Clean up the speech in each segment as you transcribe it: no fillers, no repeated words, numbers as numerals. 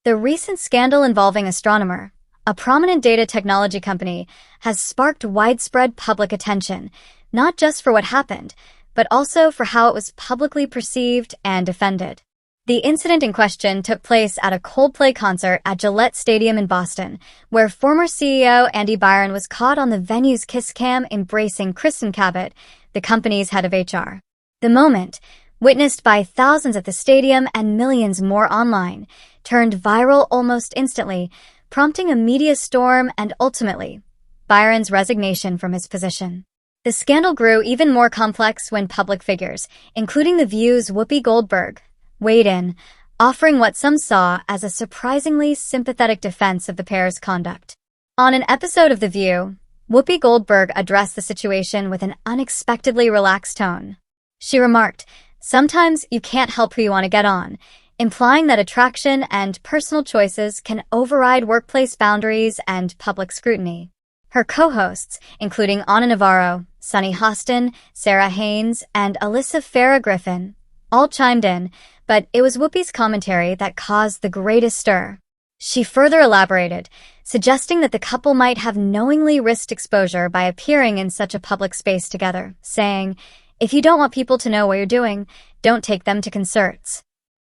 The recent scandal involving Astronomer, a prominent data technology company, has sparked widespread public attention, not just for what happened, but also for how it was publicly perceived and defended. The incident in question took place at a Coldplay concert at Gillette Stadium in Boston, where former CEO Byron was caught on the venue's kiss cam embracing Kristin Cabot, the company's head of HR. The moment, witnessed by thousands at the stadium and millions more online, turned viral almost instantly, prompting a media storm and ultimately, Byron's resignation from his position. The scandal grew even more complex when public figures, including The View's Whoopi Goldberg, weighed in, offering what some saw as a surprisingly sympathetic defense of the pair's conduct. On an episode of The View, Whoopi Goldberg addressed the situation with an unexpectedly relaxed tone. She remarked, "Sometimes you can't help who you want to get on," implying that attraction and personal choices can override workplace boundaries and public scrutiny. Her co-hosts, including Anna Navarro, Sunny Hostin, Sarah Haynes, and Alyssa Farah Griffin, all chimed in, but it was Whoopi's commentary that caused the greatest stir. She further elaborated, suggesting that the couple might have knowingly risked exposure by appearing in such a public space together, saying, "If you don't want people to know what you're doing, don't take them to concerts."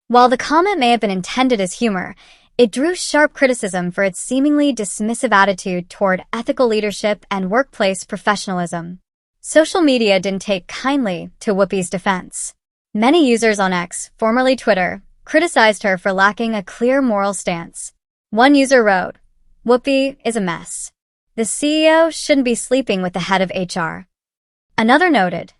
While the comment may have been intended as humor, it drew sharp criticism for its seemingly dismissive attitude toward ethical leadership and workplace professionalism. Social media didn't take kindly to Whoopi's defense. Many users on X, formerly Twitter, criticized her for lacking a clear moral stance. One user wrote, "Whoopi is a mess. The CEO shouldn't be sleeping with the head of HR." Another noted,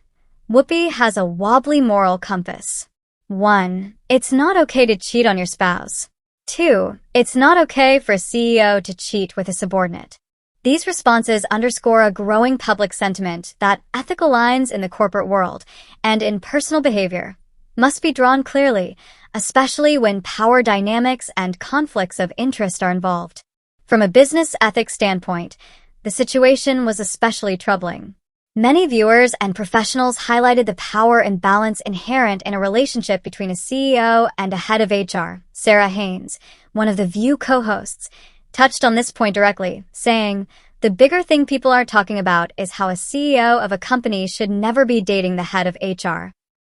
"Whoopi has a wobbly moral compass. 1. It's not okay to cheat on your spouse. 2. It's not okay for a CEO to cheat with a subordinate." These responses underscore a growing public sentiment that ethical lines in the corporate world and in personal behavior must be drawn clearly, especially when power dynamics and conflicts of interest are involved. From a business ethics standpoint, the situation was especially troubling. Many viewers and professionals highlighted the power imbalance inherent in a relationship between a CEO and a head of HR. Sarah Haynes, one of the View co-hosts, touched on this point directly, saying, "The bigger thing people are talking about is how a CEO of a company should never be dating the head of HR."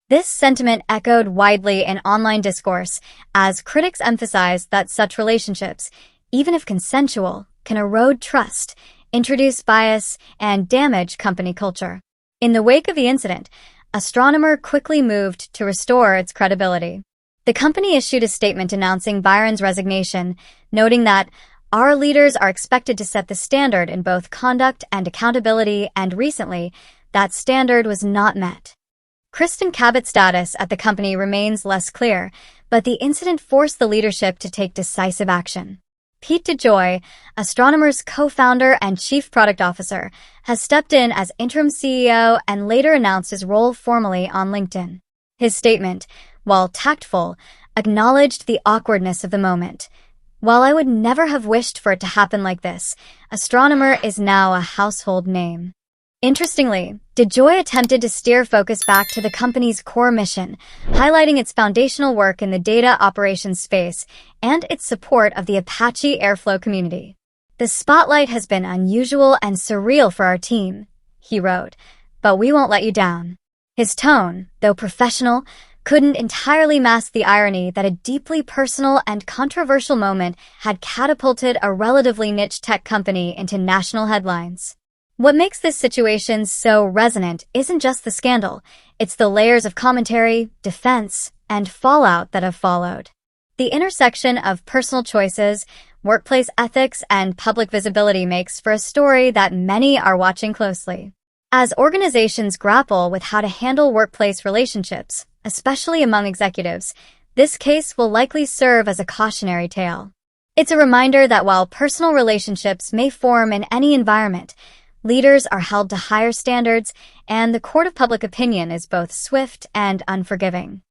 This sentiment echoed widely in online discourse as critics emphasized that such relationships, even if consensual, can erode trust, introduce bias, and damage company culture. In the wake of the incident, Astronomer quickly moved to restore its credibility. The company issued a statement announcing Byron's resignation, noting that "Our leaders are expected to set the standard in both conduct and accountability, and recently, that standard was not met." Kristin Cabot's status at the company remains less clear, but the incident forced the leadership to take decisive action. Pete DeJoy, Astronomer's co-founder and chief product officer, has stepped in as interim CEO and later announced his role formally on LinkedIn. His statement, while tactful, acknowledged the awkwardness of the moment. "While I would never have wished for it to happen like this, Astronomer is now a household name." Interestingly, DeJoy attempted to steer focus back to the company's core mission, highlighting its foundational work in the data operations space and its support of the Apache Airflow community. "The spotlight has been unusual and surreal for our team," he wrote, "but we won't let you down." His tone, though professional, couldn't entirely mask the irony that a deeply personal and controversial moment had catapulted a relatively niche tech company into national headlines. What makes this situation so resonant isn't just the scandal, it's the layers of commentary, defense, and fallout that have followed. The intersection of personal choices, workplace ethics, and public visibility makes for a story that many are watching closely. As organizations grapple with how to handle workplace relationships, especially among executives, this case will likely serve as a cautionary tale. It's a reminder that while personal relationships may form in any environment, leaders are held to higher standards, and the court of public opinion is both swift and unforgiving.